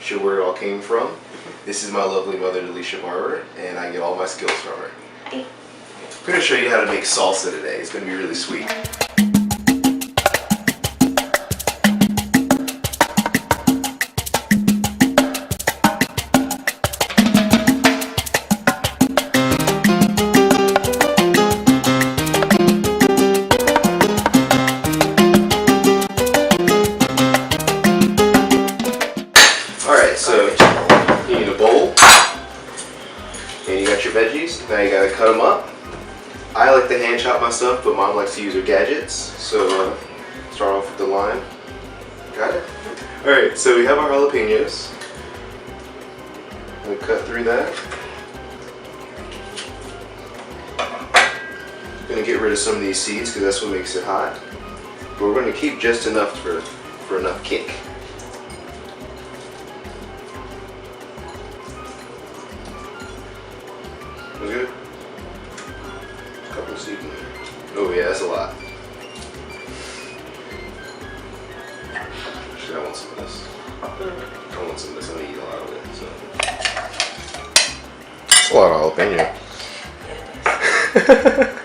texture, where it all came from. This is my lovely mother, Alicia Barber, and I get all my skills from her. Hi. I'm going to show you how to make salsa today. It's going to be really sweet. Veggies. Now you gotta cut them up. I like to hand chop my stuff, but Mom likes to use her gadgets. So start off with the lime. Got it? Alright, so we have our jalapenos. I'm gonna cut through that. Gonna get rid of some of these seeds because that's what makes it hot. But we're gonna keep just enough for enough kick. Was good? A couple of seeds in there. Oh yeah, that's a lot. Actually, I want some of this. I want some of this. I'm gonna eat a lot of it. So. That's a lot of jalapeno. Yeah, it is.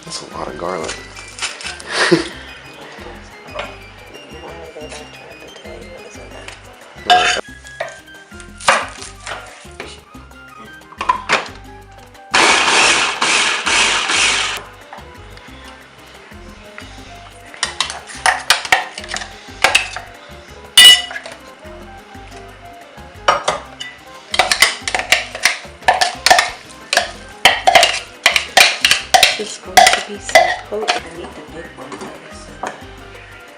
That's a lot of garlic. It's going to be so potent. I need the big one.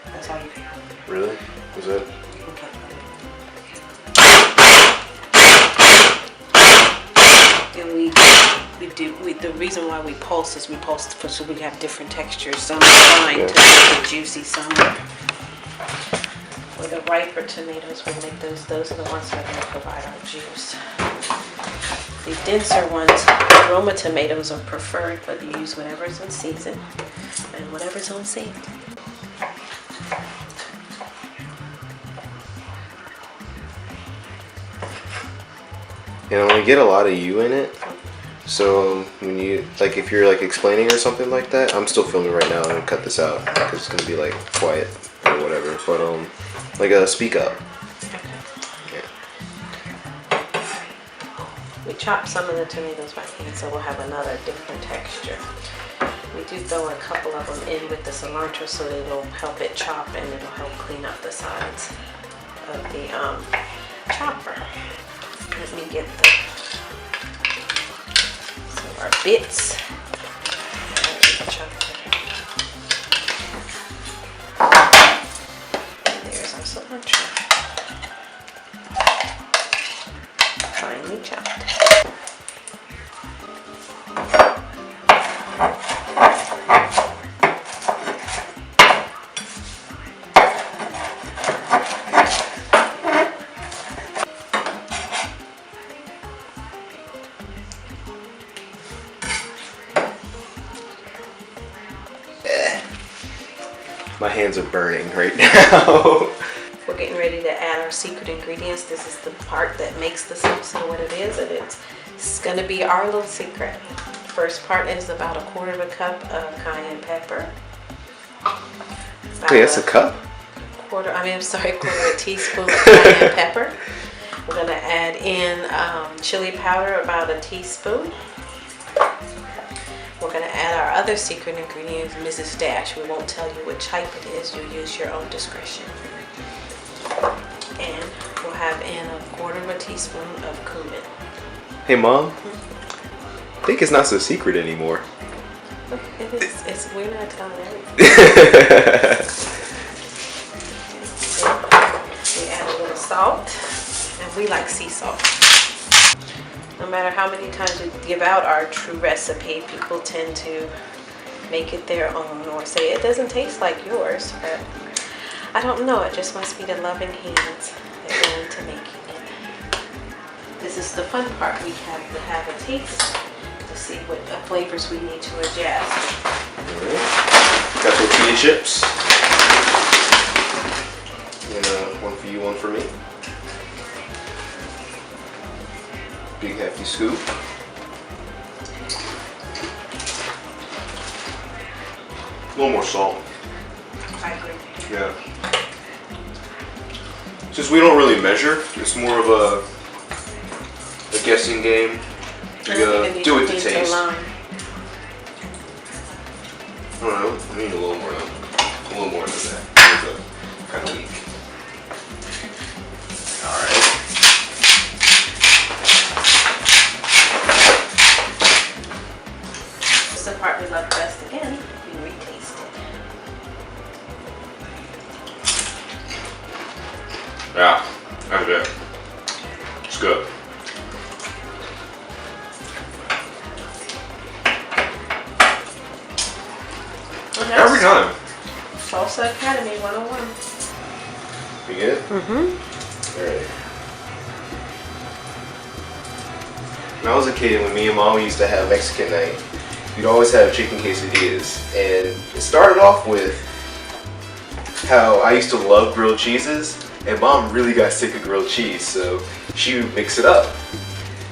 That's all you can. Really? Was that? Okay. And the reason why we pulse is we pulse so we have different textures. Some are fine to make it juicy, some with the riper tomatoes we'll make those are the ones that are going to provide our juice. The denser ones, Roma tomatoes are preferred, but you use whatever's in season and whatever's on sale. And I'm gonna get a lot of you in it. So when you if you're explaining or something like that, I'm still filming right now. I'm gonna cut this out because it's gonna be quiet or whatever. But speak up. We chop some of the tomatoes by hand, so we'll have another different texture. We do throw a couple of them in with the cilantro, so it'll help it chop and it'll help clean up the sides of the chopper. Let me get some of our bits. There's our cilantro. Finely chopped. My hands are burning right now. We're getting ready to add our secret ingredients. This is the part that makes the salsa what it is, and it's going to be our little secret. First part is about 1/4 cup of cayenne pepper. Wait, that's a cup? A 1/4 teaspoon of cayenne pepper. We're going to add in chili powder, about a teaspoon. We're going to add our other secret ingredient, Mrs. Dash. We won't tell you which type it is. You use your own discretion. And we'll have in 1/4 teaspoon of cumin. Hey, Mom. I think it's not so secret anymore. It is. We're not telling everything. We add a little salt, and we like sea salt. No matter how many times we give out our true recipe, people tend to make it their own or say it doesn't taste like yours. But I don't know, it just must be the loving hands that go into making it. This is the fun part. We have to have a taste to see what flavors we need to adjust. Alright. Got tortilla chips. And one for you, one for me. Big hefty scoop. A little more salt. I agree. Yeah. Since we don't really measure, it's more of a guessing game. We do it to taste. I don't know. I need a little more than that. It's kind of weak. All right. This is the part we love best. Again, we retaste it. Yeah, that's good. It's good. Every time. Salsa Academy 101. You good? Mm-hmm. Alright. When I was a kid, when me and Mom used to have Mexican night, we'd always have chicken quesadillas. And it started off with how I used to love grilled cheeses, and Mom really got sick of grilled cheese, so she would mix it up.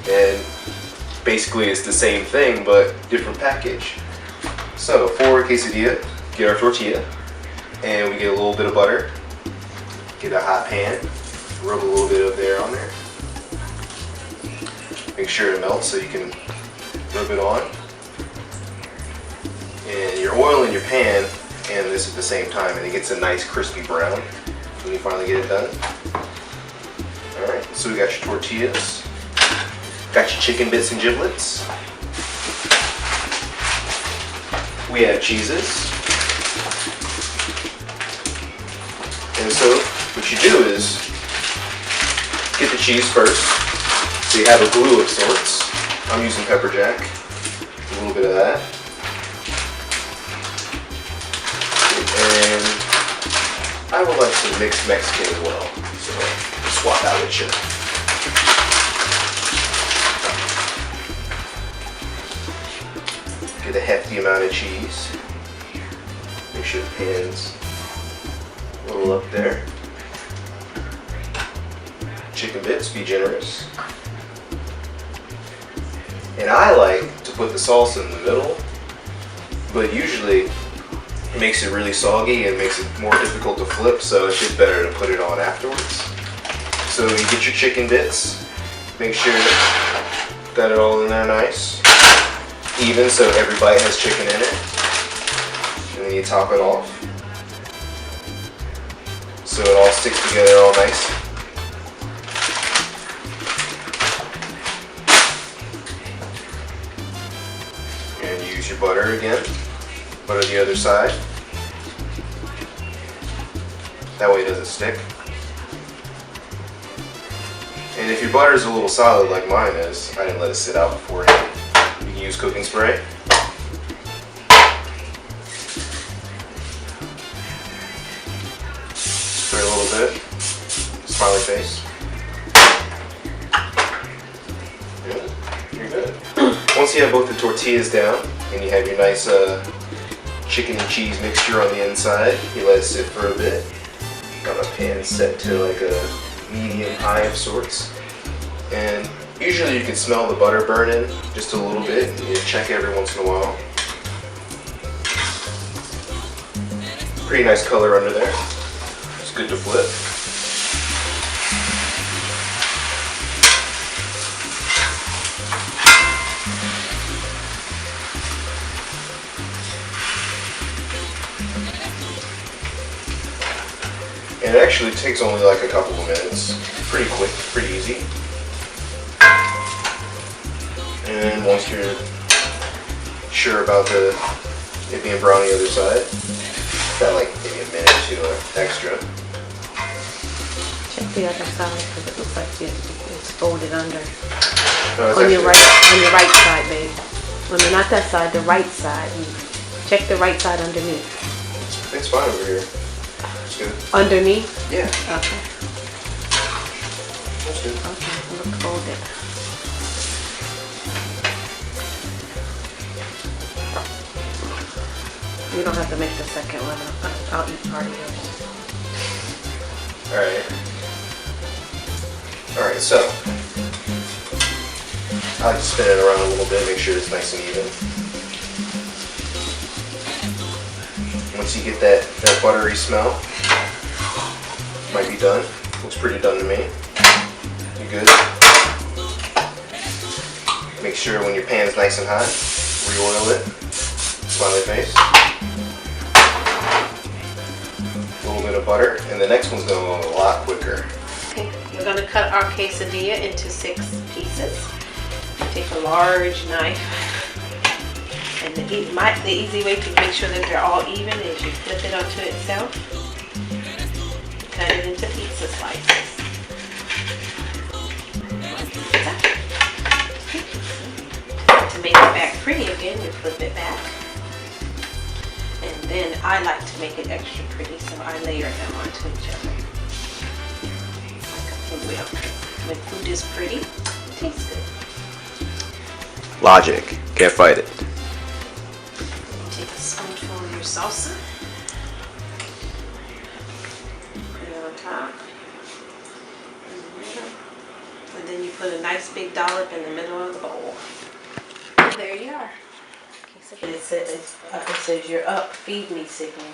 And basically it's the same thing, but different package. So for a quesadilla, get our tortilla, and we get a little bit of butter, get a hot pan, rub a little bit of there on there. Make sure it melts so you can rub it on. And you're oiling your pan and this at the same time, and it gets a nice crispy brown when you finally get it done. Alright, so we got your tortillas, got your chicken bits and giblets. We have cheeses. And so what you do is get the cheese first. So you have a glue of sorts. I'm using pepper jack. A little bit of that. And I would like some mixed Mexican as well. So I'll swap out with you. Get a hefty amount of cheese. Make sure the pan's a little up there. Chicken bits, be generous. And I like to put the salsa in the middle, but usually it makes it really soggy and makes it more difficult to flip, so it's just better to put it on afterwards. So you get your chicken bits, make sure that it all in there nice, even so every bite has chicken in it, and then you top it off so it all sticks together all nice. And use your butter again, butter the other side, that way it doesn't stick. And if your butter is a little solid like mine is, I didn't let it sit out beforehand, you can use cooking spray. Spray a little bit. Smiley face. Good. You're good. Once you have both the tortillas down and you have your nice chicken and cheese mixture on the inside, you let it sit for a bit. Got my pan set to like a medium high of sorts. And usually you can smell the butter burning just a little bit, and you check every once in a while. Pretty nice color under there. It's good to flip. And it actually takes only like a couple of minutes. Pretty quick, pretty easy. And once you're sure about it being brown on the other side, got like maybe a minute or two extra. Check the other side because it looks like it's folded under. No, On your right side, babe. Well, no, not that side, the right side. Check the right side underneath. It's fine over here. It's good. Underneath? Yeah. Okay. That's good. Okay, look folded. You don't have to make the second one. I'll eat part of yours. Alright. Alright, so I like to spin it around a little bit, make sure it's nice and even. Once you get that buttery smell, might be done. Looks pretty done to me. You good? Make sure when your pan's nice and hot, re-oil it. Smiley face. A little bit of butter, and the next one's going to go a lot quicker. Okay, we're going to cut our quesadilla into 6 pieces. Take a large knife, and the easy way to make sure that they're all even is you flip it onto itself, cut it into pizza slices. To make it back pretty again, you flip it back. And then I like to make it extra pretty, so I layer them onto each other. Like a pinwheel. When food is pretty, it tastes good. Logic. Can't fight it. Take a spoonful of your salsa. Put it on top. And then you put a nice big dollop in the middle of the bowl. There you are. It says you're up, feed me signal.